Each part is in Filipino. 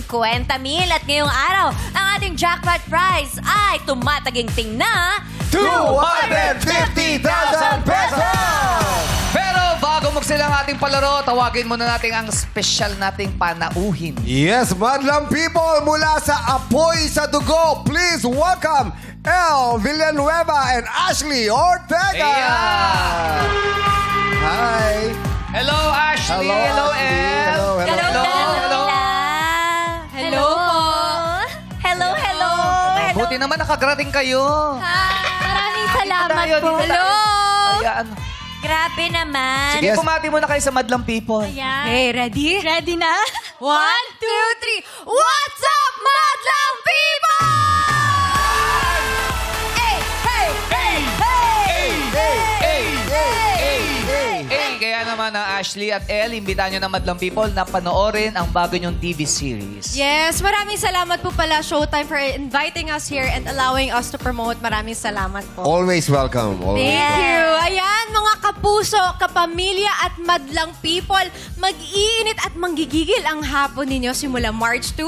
50,000. At ngayong araw, ang ating jackpot prize ay tumataginting na 250,000 pesos! Pero bago magsilang ating palaro, tawagin muna natin ang special nating panauhin. Yes, madlang people mula sa Apoy sa Dugo, please welcome El Villanueva and Ashley Ortega! Yeah. Hi! Hello, Ashley. Hello, El. Hello, hello. Hello. Hello po. Hello, hello. Buti naman nakagarating kayo. Maraming salamat Tayo, po. dito tayo. Ayan. Grabe naman. Sige, Yes. pumati muna kayo sa madlang people. Ayan. Hey, ready? Ready na? 1, 2, 3. What's up, madlang people? Hey, hey, hey, hey, Kaya naman na Ashley at El, imbitahan nyo ng madlang people na panoorin ang bago nyong TV series. Yes, maraming salamat po pala Showtime for inviting us here and allowing us to promote. Maraming salamat po. Always welcome. Always. Thank you. Ayan, mga kapuso, kapamilya at madlang people, mag-iinit at manggigigil ang hapon ninyo simula March 2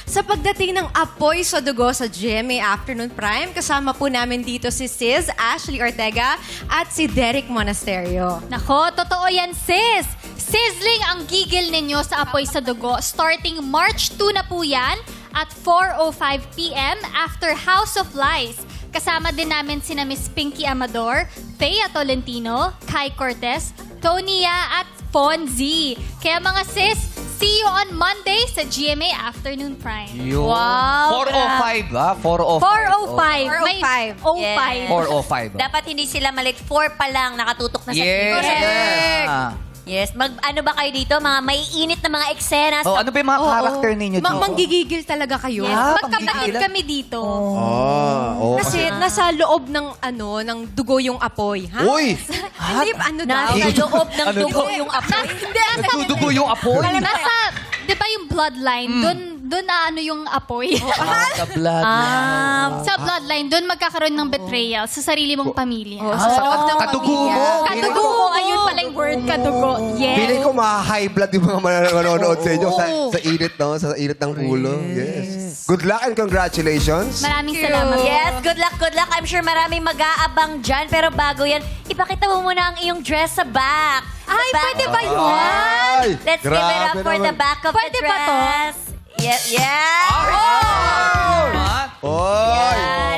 sa pagdating ng Apoy sa Dugo sa GMA Afternoon Prime. Kasama po namin dito si Sis Ashley Ortega at si Derek Monasterio. Nako, totoo yan, sis. Sizzling ang gigil ninyo sa Apoy sa Dugo. Starting March 2 na po yan at 4:05 p.m. after House of Lies. Kasama din namin sina Miss Pinky Amador, Thea Tolentino, Kai Cortez, Tonia at Fonzie. Kaya mga sis, see you on Monday sa GMA Afternoon Prime. Yun. Wow, 4:05 ba? 4:05. 4:05. May 4:05. 05. 4:05. Dapat hindi sila malit 4 pa lang nakatutok na sa Yes. TV. Yes. Yes, ano ba kayo dito? Mga maiinit na mga eksena. Oh, ano ba yung mga character ninyo dito? Manggigigil talaga kayo. Yes, magkapatid panggigilan? kami dito. Kasi nasa loob ng ng dugo yung apoy, ha? Uy! Hindi, ano daw? Nasa loob ng Ano dugo to? yung apoy. Hindi, Nagdudugo yung apoy. nasa, di ba yung bloodline, doon na ano yung apoy. Sa blood. Sa bloodline, doon magkakaroon ng betrayal sa sarili mong pamilya. Sa loob ng Kadugo mo. Kadugo mo, ayun pala yung word, kadugo. Yes. Feeling ko ma-high blood yung mga manonood sa inyo sa init, no? Sa init ng ulo. Yes. Good luck and congratulations. Maraming salamat. Yes, good luck, good luck. I'm sure maraming mag-aabang dyan. Pero bago yan, ipakita mo muna ang iyong dress sa back. Ay, pwede ba yun? Ay! Let's give it up Grabe for the naman. back of Pwede the ba to? dress. Yeah, yeah. Oy!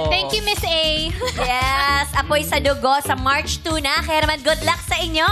Thank you, Miss A. Yes, apoy sa dugo sa March 2 na. Kaya naman, good luck sa inyo.